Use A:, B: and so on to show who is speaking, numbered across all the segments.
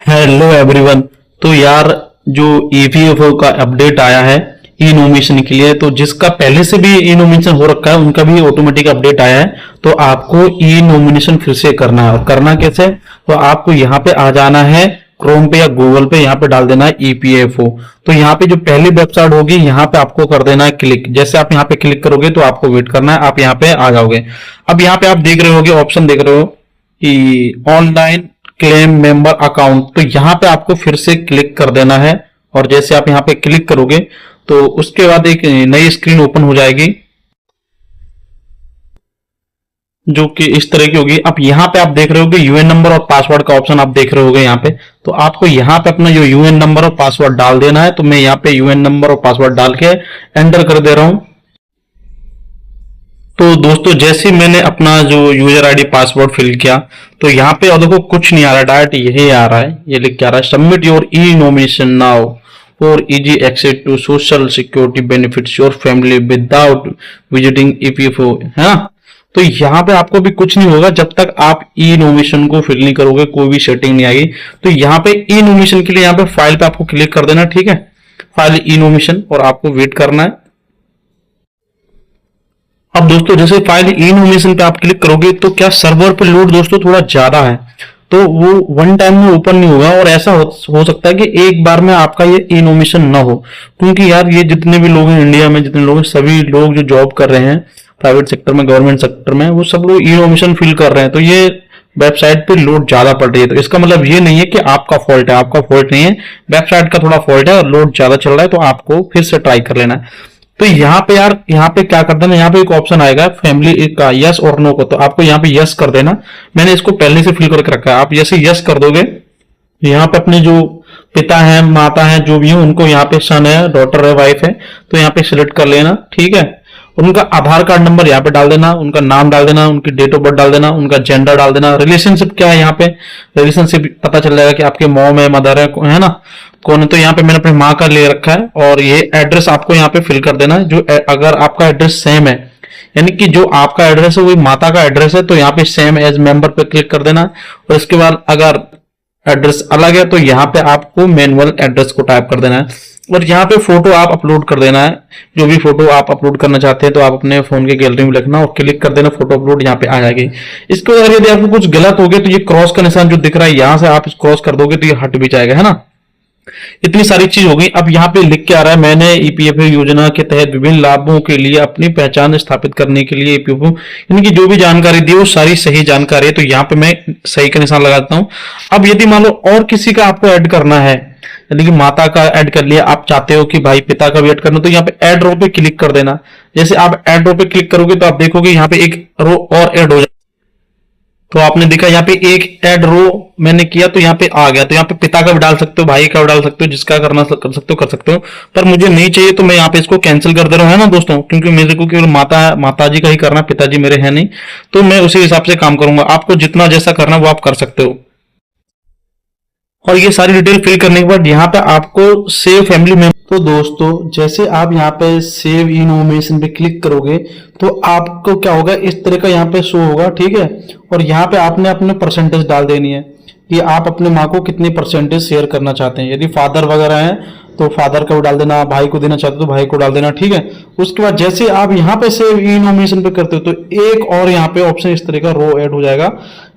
A: Hello everyone. तो यार जो ईपीएफओ का अपडेट आया है ई नॉमिनेशन के लिए, तो जिसका पहले से भी ई नॉमिनेशन हो रखा है उनका भी ऑटोमेटिक अपडेट आया है। तो आपको ई नॉमिनेशन फिर से करना है। और करना कैसे? तो आपको यहाँ पे आ जाना है क्रोम पे या गूगल पे, यहाँ पे डाल देना है ईपीएफओ। तो यहाँ पे जो पहली वेबसाइट होगी यहाँ पे आपको कर देना है क्लिक। जैसे आप यहाँ पे क्लिक करोगे तो आपको वेट करना है, आप यहाँ पे आ जाओगे। अब यहाँ पे आप देख रहे होगे, ऑप्शन देख रहे हो कि ऑनलाइन क्लेम मेंबर अकाउंट। तो यहाँ पे आपको फिर से क्लिक कर देना है। और जैसे आप यहाँ पे क्लिक करोगे तो उसके बाद एक नई स्क्रीन ओपन हो जाएगी जो कि इस तरह की होगी। अब यहाँ पे आप देख रहे होगे यूएन नंबर और पासवर्ड का ऑप्शन आप देख रहे होगे यहाँ पे। तो आपको यहाँ पे अपना जो यूएन नंबर और पासवर्ड डाल देना है। तो मैं यहाँ पे यूएन नंबर और पासवर्ड डाल के एंटर कर दे रहा हूं। तो दोस्तों जैसे ही मैंने अपना जो यूजर आईडी पासवर्ड फिल किया तो यहाँ पे और देखो कुछ नहीं आ रहा, डायरेक्ट यही आ रहा है, ये लिख के आ रहा है submit your e nomination now for easy access to social security benefits your family without visiting EPFO, है ना। तो यहाँ पे आपको भी कुछ नहीं होगा जब तक आप ई नॉमिनेशन को फिल नहीं करोगे, कोई भी सेटिंग नहीं आएगी। तो यहाँ पे ई नॉमिनेशन के लिए यहाँ पे फाइल पे आपको क्लिक कर देना, ठीक है, फाइल ई नॉमिनेशन, और आपको वेट करना है। अब दोस्तों जैसे फाइल ई नॉमिनेशन पे आप क्लिक करोगे तो क्या सर्वर पे लोड दोस्तों थोड़ा ज्यादा है, तो वो वन टाइम में ओपन नहीं होगा। और ऐसा हो सकता है कि एक बार में आपका ये ई नॉमिनेशन ना हो, क्योंकि यार ये जितने भी लोग हैं इंडिया में, जितने लोग हैं, सभी लोग जो जॉब कर रहे हैं प्राइवेट सेक्टर में, गवर्नमेंट सेक्टर में, वो सब लोग ई नॉमिनेशन फिल कर रहे हैं। तो ये वेबसाइट पे लोड ज्यादा पड़ रही है। तो इसका मतलब ये नहीं है कि आपका फॉल्ट है, आपका फॉल्ट नहीं है, वेबसाइट का थोड़ा फॉल्ट है और लोड ज्यादा चल रहा है। तो आपको फिर से ट्राई कर लेना है। तो यहाँ पे यार, यहाँ पे क्या कर देना, यहाँ पे एक ऑप्शन आएगा फैमिली का यस और नो को, तो आपको यहाँ पे यस कर देना। मैंने इसको पहले से फिल करके रखा है। आप जैसे यस कर दोगे यहाँ पे अपने जो पिता है, माता है, जो भी है, उनको यहाँ पे सन है, डॉटर है, वाइफ है, तो यहाँ पे सिलेक्ट कर लेना, ठीक है। उनका आधार कार्ड नंबर यहाँ पे डाल देना, उनका नाम डाल देना, उनकी डेट ऑफ बर्थ डाल देना, उनका जेंडर डाल देना, रिलेशनशिप क्या है यहाँ पे, रिलेशनशिप पता चल जाएगा कि आपके मॉम है, मदर है ना, कौन है। तो यहाँ पे मैंने अपनी माँ का ले रखा है। और ये एड्रेस आपको यहाँ पे फिल कर देना है, जो अगर आपका एड्रेस सेम है, यानी कि जो आपका एड्रेस है वही माता का एड्रेस है, तो यहाँ पे सेम एज मेंबर पे क्लिक कर देना। और इसके बाद अगर एड्रेस अलग है तो यहाँ पे आपको मैनुअल एड्रेस को टाइप कर देना है। और यहाँ पे फोटो आप अपलोड कर देना है, जो भी फोटो आप अपलोड करना चाहते हैं तो आप अपने फोन के गैलरी में लिखना और क्लिक कर देना, फोटो अपलोड यहाँ पे आ जाएगी। इसके बाद यदि आपको कुछ गलत हो गया तो ये क्रॉस का निशान जो दिख रहा है यहाँ से आप क्रॉस कर दोगे तो ये हट भी जाएगा, है ना। इतनी सारी चीज हो गई। अब यहाँ पे लिख के आ रहा है मैंने ईपीएफओ योजना के तहत विभिन्न लाभों के लिए अपनी पहचान स्थापित करने के लिए ईपीएफओ, यानी कि जो भी जानकारी दी वो सारी सही जानकारी है। तो यहाँ पे मैं सही का निशान लगाता हूँ। अब यदि मान लो और किसी का आपको ऐड करना है, यानी कि माता का ऐड कर लिया, आप चाहते हो कि भाई पिता का भी ऐड करना, तो यहाँ पे ऐड रो पे क्लिक कर देना। जैसे आप ऐड रो पे क्लिक करोगे तो आप देखोगे यहाँ पे एक रो और ऐड हो जाए। तो आपने देखा यहाँ पे एक ऐड रो मैंने किया तो यहाँ पे आ गया। तो यहाँ पे पिता का भी डाल सकते हो, भाई का भी डाल सकते हो, जिसका करना कर सकते हो। पर मुझे नहीं चाहिए तो मैं यहाँ पे इसको कैंसिल कर दे रहा हूँ, है ना दोस्तों, क्योंकि मेरे को केवल माताजी का ही करना, पिताजी मेरे हैं नहीं। तो मैं उसी हिसाब से काम करूंगा। आपको जितना जैसा करना वो आप कर सकते हो। और ये सारी डिटेल फिल करने के बाद यहाँ पे आपको सेव फैमिली मेंबर। तो दोस्तों जैसे आप यहाँ पे सेव ई नॉमिनेशन पे क्लिक करोगे तो आपको क्या होगा, इस तरह का यहाँ पे शो होगा, ठीक है। और यहाँ पे आपने अपने परसेंटेज डाल देनी है कि आप अपने माँ को कितनी परसेंटेज शेयर करना चाहते हैं। यदि फादर वगैरह है तो फादर का भी डाल देना, भाई को देना चाहते हो तो भाई को डाल देना, ठीक है। उसके बाद जैसे आप यहाँ पे सेव ई नॉमिनेशन पे करते हो तो एक और यहाँ पे ऑप्शन इस तरह का रो ऐड हो जाएगा,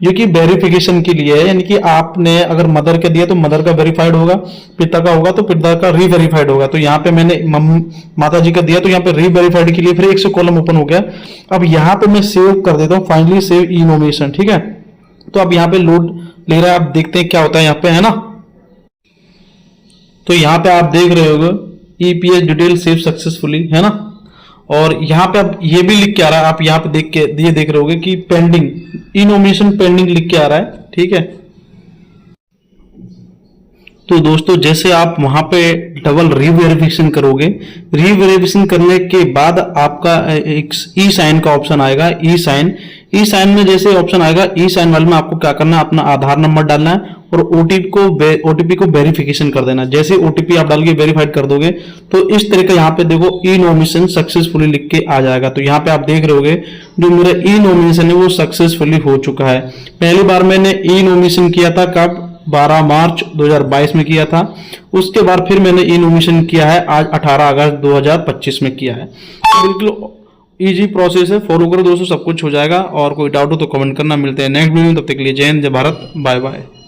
A: जो कि वेरिफिकेशन के लिए है। यानी कि आपने अगर मदर का दिया तो मदर का वेरीफाइड होगा, पिता का होगा तो पिता का रीवेरीफाइड होगा। तो यहाँ पे मैंने माता जी का दिया तो यहाँ पे रीवेरीफाइड के लिए फिर एक से कॉलम ओपन हो गया। अब यहाँ पे मैं सेव कर देता हूँ, फाइनली सेव ई नॉमिनेशन, ठीक है। तो अब यहाँ पे लोड ले रहा है, आप देखते हैं क्या होता है यहाँ पे, है ना। तो यहाँ पे आप देख रहे होगे ईपीएस डिटेल सेव सक्सेसफुली, है ना। और यहाँ पे अब ये भी लिख के आ रहा है, आप यहाँ पे देख के ये देख रहे होगे कि पेंडिंग ई नॉमिनेशन पेंडिंग लिख के आ रहा है, ठीक है। तो दोस्तों जैसे आप वहां पे डबल रीवेरिफिकेशन करोगे, रीवेरिफिकेशन करने के बाद आपका एक ई साइन का ऑप्शन आएगा, ई साइन में जैसे ऑप्शन आएगा ई साइन वाले में आपको क्या करना है, अपना आधार नंबर डालना है और ओटीपी को वेरिफिकेशन कर देना। जैसे ओटीपी आप डाल के वेरीफाइड कर दोगे तो इस तरह का यहाँ पे देखो ई नॉमिनेशन सक्सेसफुली लिख के आ जाएगा। तो यहाँ पे आप देख रहे होगे जो मेरा ई नॉमिनेशन है वो सक्सेसफुली हो चुका है। पहली बार मैंने ई नॉमिनेशन किया था कब, 12 मार्च 2022 में किया था। उसके बाद फिर मैंने ई नॉमिनेशन किया है आज 18 अगस्त 2025 में किया है। तो बिल्कुल इजी प्रोसेस है, फॉलो करो दोस्तों, सब कुछ हो जाएगा। और कोई डाउट हो तो कमेंट करना। मिलते हैं नेक्स्ट वीडियो में, तब तक के लिए जय हिंद, जय भारत, बाय बाय।